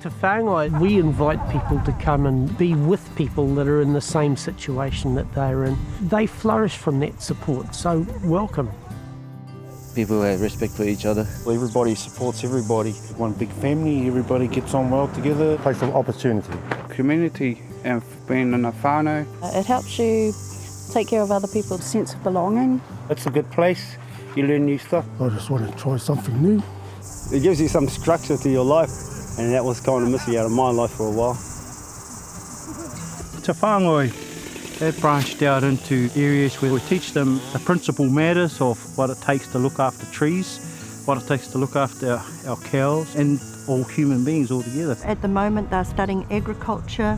To Whangai, we invite people to come and be with people that are in the same situation that they're in. They flourish from that support, so welcome. People have respect for each other. Everybody supports everybody. One big family, everybody gets on well together. Place of opportunity. Community and being in a whānau. It helps you take care of other people. Sense of belonging. It's a good place. You learn new stuff. I just want to try something new. It gives you some structure to your life, and that was kind of missing out of my life for a while. Te Whangai, they've branched out into areas where we teach them the principal matters of what it takes to look after trees, what it takes to look after our cows and all human beings all together. At the moment they're studying agriculture,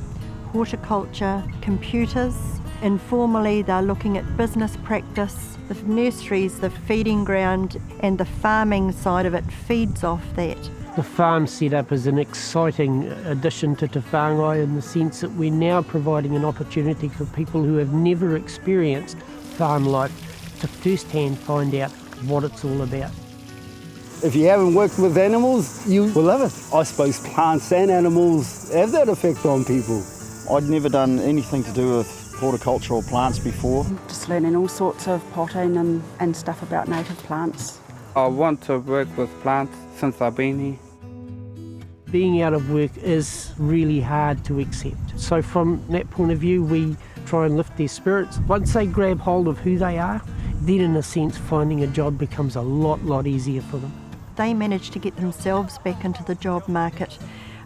horticulture, computers. Informally they're looking at business practice. The nurseries, the feeding ground and the farming side of it feeds off that. The farm setup is an exciting addition to Te Whangai in the sense that we're now providing an opportunity for people who have never experienced farm life to firsthand find out what it's all about. If you haven't worked with animals, you will love it. I suppose plants and animals have that effect on people. I'd never done anything to do with horticultural plants before. Just learning all sorts of potting and stuff about native plants. I want to work with plants since I've been here. Being out of work is really hard to accept. So from that point of view, we try and lift their spirits. Once they grab hold of who they are, then in a sense finding a job becomes a lot easier for them. They manage to get themselves back into the job market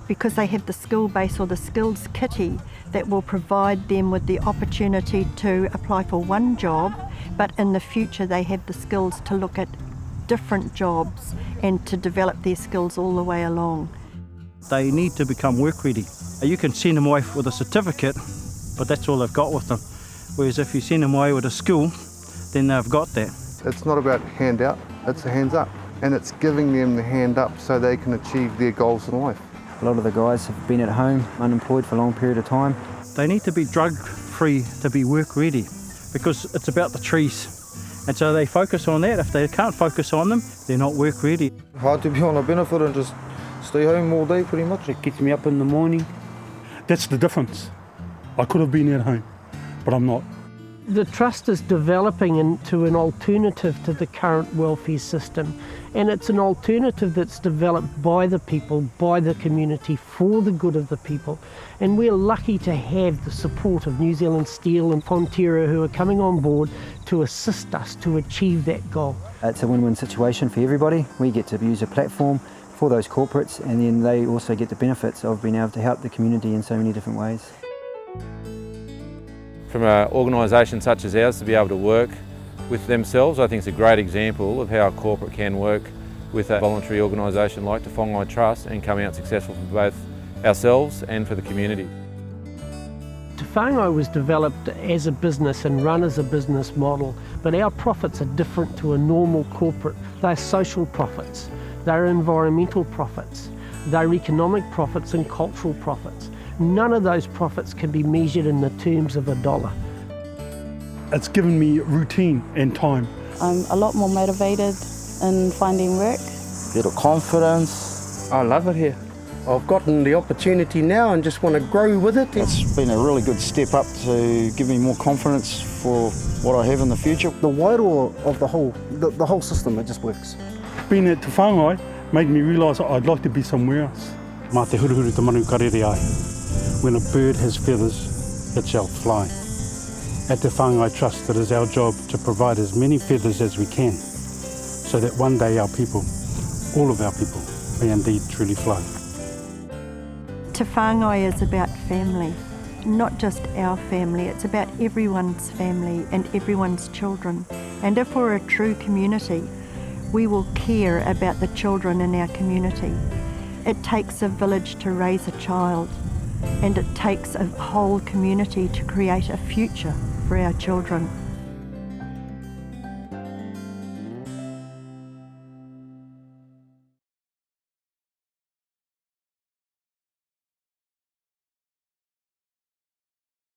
because they have the skill base or the skills kitty that will provide them with the opportunity to apply for one job, but in the future they have the skills to look at different jobs and to develop their skills all the way along. They need to become work ready. You can send them away with a certificate, but that's all they've got with them. Whereas if you send them away with a skill, then they've got that. It's not about hand out, it's a hands up. And it's giving them the hand up so they can achieve their goals in life. A lot of the guys have been at home, unemployed for a long period of time. They need to be drug-free to be work-ready because it's about the trees. And so they focus on that. If they can't focus on them, they're not work-ready. Hard to be on a benefit and just stay home all day pretty much. It gets me up in the morning. That's the difference. I could have been at home, but I'm not. The trust is developing into an alternative to the current welfare system, and it's an alternative that's developed by the people, by the community, for the good of the people. And we're lucky to have the support of New Zealand Steel and Fonterra who are coming on board to assist us to achieve that goal. It's a win-win situation for everybody. We get to use a platform for those corporates, and then they also get the benefits of being able to help the community in so many different ways. From an organisation such as ours to be able to work with themselves, I think it's a great example of how a corporate can work with a voluntary organisation like the Whangai Trust and come out successful for both ourselves and for the community. Te Whangai was developed as a business and run as a business model, but our profits are different to a normal corporate. They're social profits, they're environmental profits, they're economic profits and cultural profits. None of those profits can be measured in the terms of a dollar. It's given me routine and time. I'm a lot more motivated in finding work. Bit of confidence. I love it here. I've gotten the opportunity now and just want to grow with it. It's been a really good step up to give me more confidence for what I have in the future. The wairua of the whole system, it just works. Being at Te Whangai made me realise I'd like to be somewhere else. Mā te huruhuru te manu karere ai. When a bird has feathers, it shall fly. At the Whangai Trust, it is our job to provide as many feathers as we can, so that one day our people, all of our people, may indeed truly fly. Te Whangai is about family, not just our family, it's about everyone's family and everyone's children. And if we're a true community, we will care about the children in our community. It takes a village to raise a child, and it takes a whole community to create a future for our children.